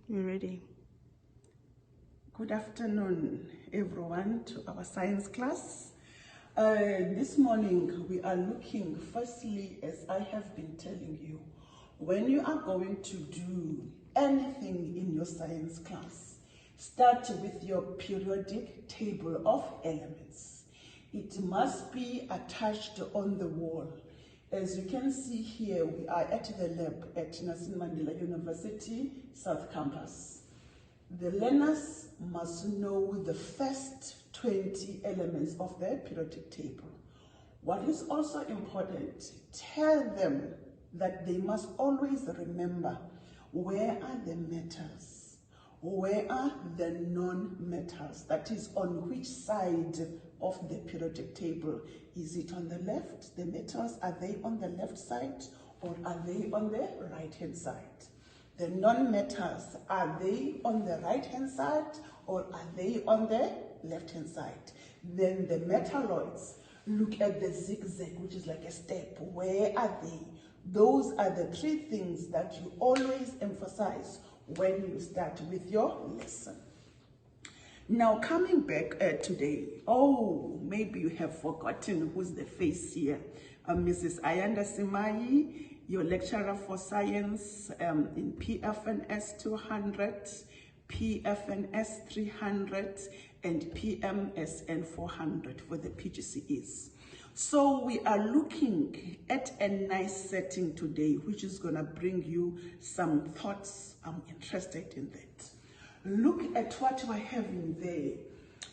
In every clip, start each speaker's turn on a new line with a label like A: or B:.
A: You're ready.
B: Good afternoon, everyone, to our science class. This morning, we are looking, firstly, as I have been telling you, when you are going to do anything in your science class, start with your periodic table of elements. It must be attached on the wall. As you can see here, we are at the lab at Nelson Mandela University, South Campus. The learners must know the first 20 elements of their periodic table. What is also important, tell them that they must always remember where are the metals, where are the non-metals, that is on which side of the periodic table. Is it on the left? The metals, are they on the left side or are they on the right-hand side? The non-metals, are they on the right-hand side or are they on the left-hand side? Then the metalloids, look at the zigzag, which is like a step. Where are they? Those are the three things that you always emphasize when you start with your lesson. Now, coming back today, maybe you have forgotten who's the face here. Mrs. Ayanda Simai, your lecturer for science in PFNS 200, PFNS 300, and PMSN 400 for the PGCEs. So we are looking at a nice setting today, which is going to bring you some thoughts. I'm interested in that. Look at what we're having there.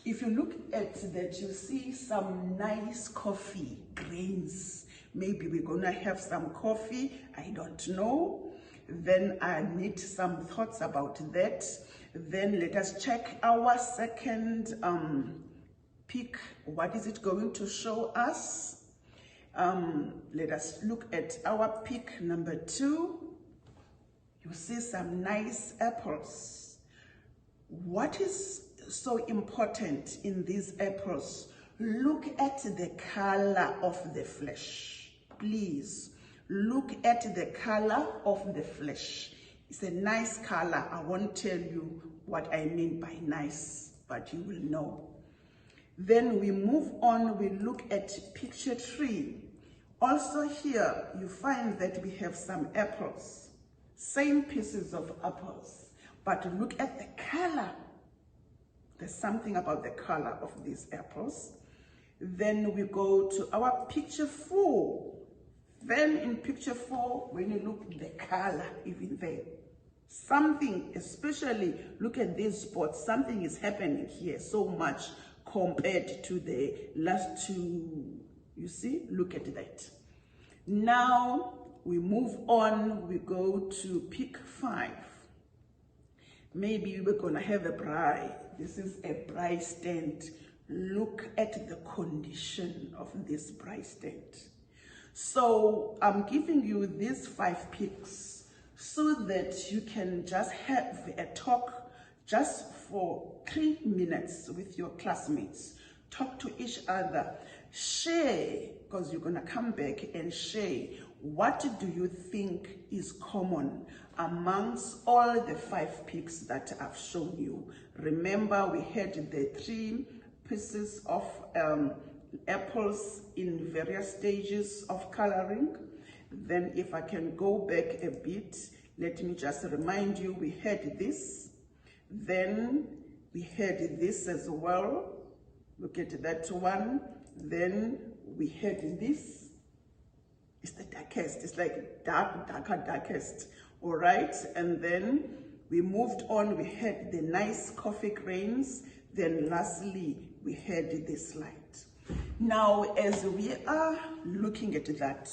B: If you look at that, you see some nice coffee grains. Maybe we're gonna have some coffee, I don't know. Then I need some thoughts about that. Then let us check our second pick. What is it going to show us? Let us look at our pick number 2. You see some nice apples. What is so important in these apples? Look at the color of the flesh. Please, look at the color of the flesh. It's a nice color. I won't tell you what I mean by nice, but you will know. Then we move on, we look at picture 3. Also here, you find that we have some apples. Same pieces of apples. But look at the color. There's something about the color of these apples. Then we go to our picture 4. Then in picture 4, when you look at the color, even there, something, especially look at these spots, something is happening here so much compared to the last 2. You see, look at that. Now we move on, we go to pick 5. Maybe we're gonna have a braai. This is a braai stand. Look at the condition of this braai stand. So I'm giving you these 5 picks so that you can just have a talk just for 3 minutes with your classmates. Talk to each other. Share, because you're gonna come back and share. What do you think is common amongst all the 5 picks that I've shown you? Remember, we had the 3 pieces of apples in various stages of coloring. Then if I can go back a bit, let me just remind you, we had this. Then we had this as well. Look at that one. Then we had this. It's the darkest. It's like darkest. All right. And then we moved on. We had the nice coffee grains. Then lastly, we had this light. Now, as we are looking at that,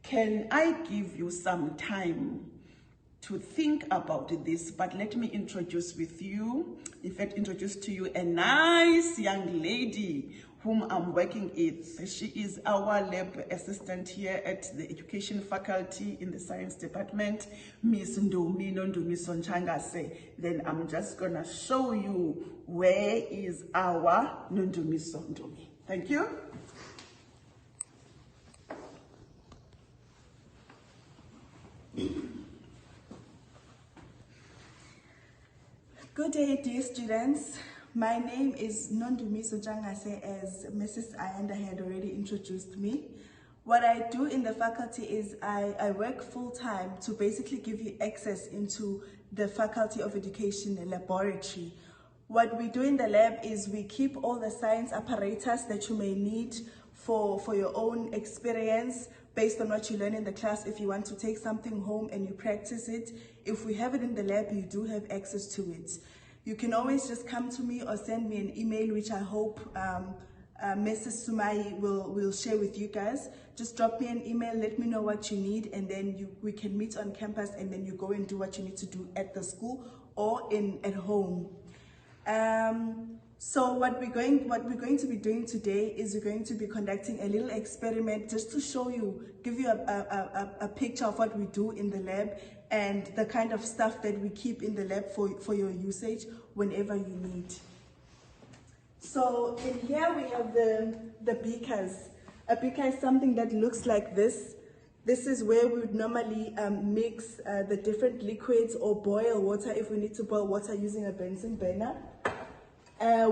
B: can I give you some time to think about this? But let me introduce to you a nice young lady whom I'm working with. She is our lab assistant here at the education faculty in the science department, Miss Ndomi Sonchangase. Then I'm just gonna show you where is our Ndomi Sondomi. Thank you.
A: Good day, dear students. My name is Nondumiso Jangase, as Mrs. Ayanda had already introduced me. What I do in the faculty is I work full-time to basically give you access into the Faculty of Education laboratory. What we do in the lab is we keep all the science apparatus that you may need for your own experience based on what you learn in the class. If you want to take something home and you practice it, if we have it in the lab, you do have access to it. You can always just come to me or send me an email, which I hope Mrs. Sumai will share with you guys. Just drop me an email, let me know what you need, and then we can meet on campus, and then you go and do what you need to do at the school or at home. So what we're going to be doing today is we're going to be conducting a little experiment just to show you, give you a picture of what we do in the lab and the kind of stuff that we keep in the lab for your usage whenever you need. So in here we have the beakers. A beaker is something that looks like this. This is where we would normally mix the different liquids or boil water if we need to boil water using a Bunsen burner.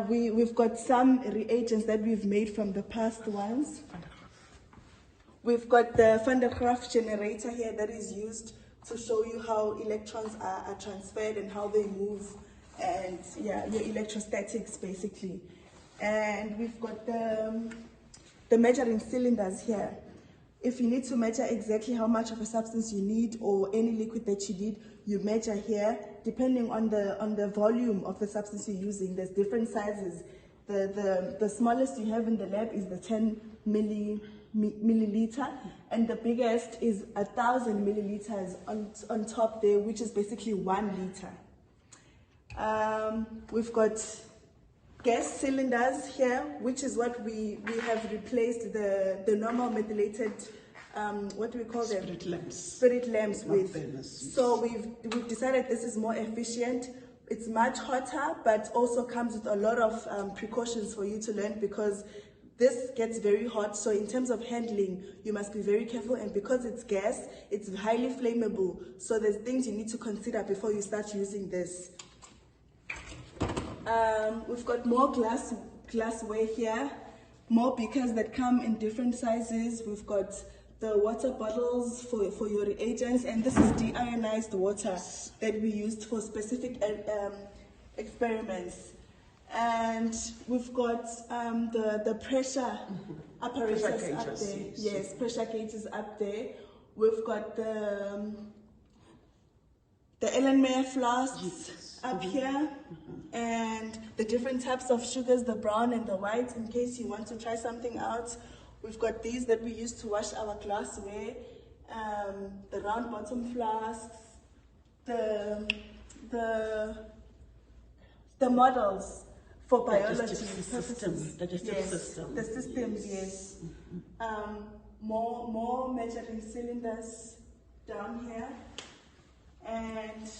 A: We've got some reagents that we've made from the past ones. We've got the Van der Graaf generator here that is used to show you how electrons are transferred and how they move, and yeah, your electrostatics basically. And we've got the measuring cylinders here. If you need to measure exactly how much of a substance you need or any liquid that you need, you measure here, depending on the volume of the substance you're using. There's different sizes. The smallest you have in the lab is the 10 milliliter, and the biggest is 1,000 milliliters on top there, which is basically 1 liter. We've got gas cylinders here, which is what we have replaced the normal methylated, what do we call them? Spirit lamps with. So we've decided this is more efficient. It's much hotter, but also comes with a lot of precautions for you to learn, because this gets very hot. So in terms of handling, you must be very careful, and because it's gas, it's highly flammable. So there's things you need to consider before you start using this. We've got more glassware here, more beakers that come in different sizes. We've got the water bottles for your reagents, and this is deionized water that we used for specific experiments. And we've got the pressure apparatus up there. Yes, pressure gauges up there. We've got the Erlenmeyer flasks up here, and the different types of sugars, the brown and the white, in case you want to try something out. We've got these that we use to wash our glassware, the round bottom flasks, the models for biology purposes.
B: Digestive system.
A: The systems, yes. More measuring cylinders down here. And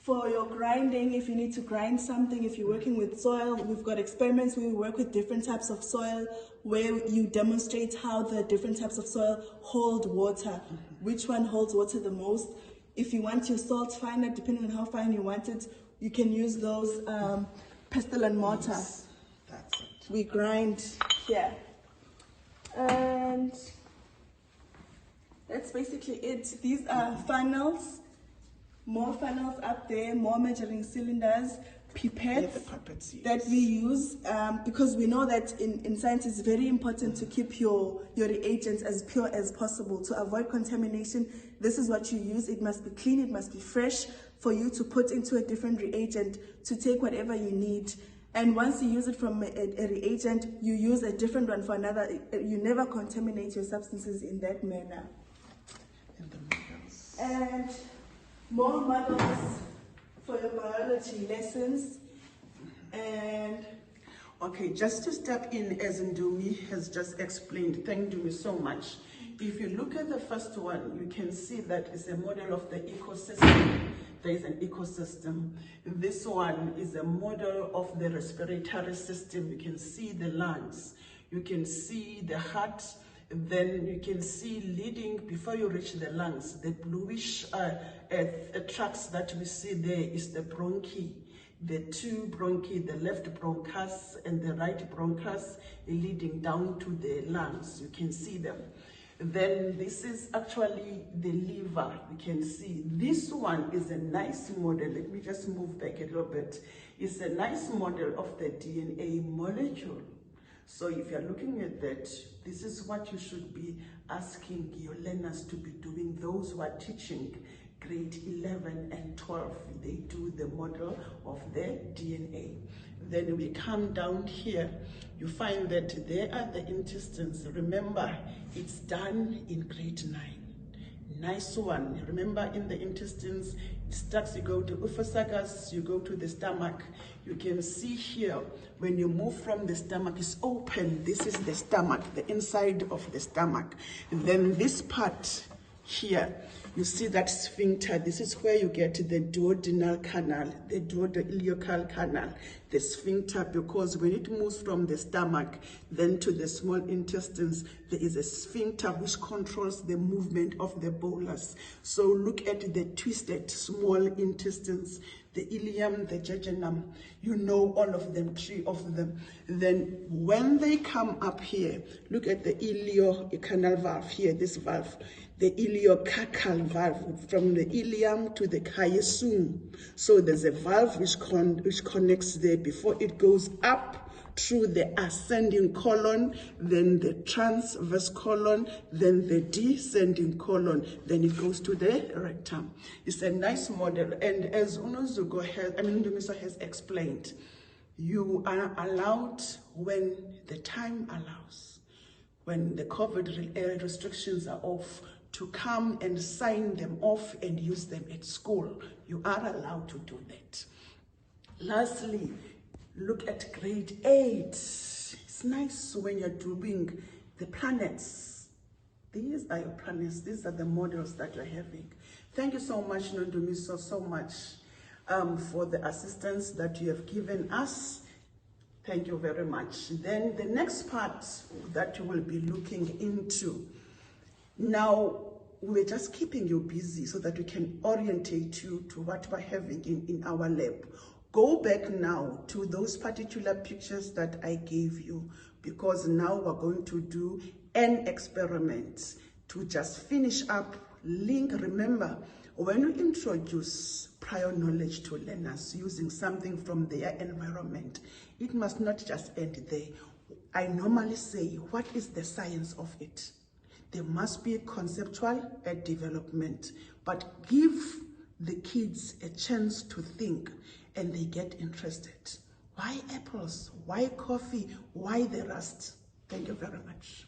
A: for your grinding, if you need to grind something, if you're working with soil, we've got experiments where we work with different types of soil, where you demonstrate how the different types of soil hold water, which one holds water the most. If you want your salt finer, depending on how fine you want it, you can use those pestle and mortar.
B: Yes, that's it.
A: We grind here. And that's basically it. These are funnels, more funnels up there, more measuring cylinders, pipettes,
B: yes,
A: that we use because we know that in science it's very important to keep your reagents as pure as possible to avoid contamination. This is what you use. It must be clean, it must be fresh for you to put into a different reagent to take whatever you need. And once you use it from a reagent, you use a different one for another. You never contaminate your substances in that manner. And more models for your biology lessons. And
B: okay, just to step in, as Ndumi has just explained, thank Ndumi so much. If you look at the first one, you can see that it's a model of the ecosystem. There is an ecosystem. This one is a model of the respiratory system. You can see the lungs, you can see the heart, Then you can see leading, before you reach the lungs, the bluish tracts that we see there is the bronchi. The two bronchi, the left bronchus and the right bronchus, leading down to the lungs. You can see them. Then this is actually the liver. You can see this one is a nice model. Let me just move back a little bit. It's a nice model of the DNA molecule. So if you're looking at that, this is what you should be asking your learners to be doing. Those who are teaching grade 11 and 12, they do the model of the DNA. Then we come down here, you find that there are the intestines. Remember, it's done in grade 9. Nice one. Remember, in the intestines, it starts, you go to esophagus, you go to the stomach. You can see here, when you move from the stomach, it's open. This is the stomach, the inside of the stomach. Then this part here, you see that sphincter. This is where you get the duodenal canal, the duodenal canal, the sphincter, because when it moves from the stomach then to the small intestines, there is a sphincter which controls the movement of the bolus. So look at the twisted small intestines, the ileum, the jejunum, you know all of them, 3 of them. Then when they come up here, look at the iliocanal valve here, this valve, the iliocacal valve, from the ileum to the chiasm. So there's a valve which connects there before it goes up through the ascending colon, then the transverse colon, then the descending colon, then it goes to the rectum. It's a nice model, and as Ndumisa has explained, you are allowed when the time allows, when the COVID restrictions are off, to come and sign them off and use them at school. You are allowed to do that. Lastly, look at grade 8. It's nice when you're doing the planets. These are your planets. These are the models that you're having. Thank you so much, Nondumiso, so much for the assistance that you have given us. Thank you very much. Then the next part that you will be looking into. Now, we're just keeping you busy so that we can orientate you to what we're having in our lab. Go back now to those particular pictures that I gave you, because now we're going to do an experiment to just finish up. Link, remember, when you introduce prior knowledge to learners using something from their environment, it must not just end there. I normally say, what is the science of it? There must be conceptual development, but give the kids a chance to think and they get interested. Why apples? Why coffee? Why the rust? Thank you very much.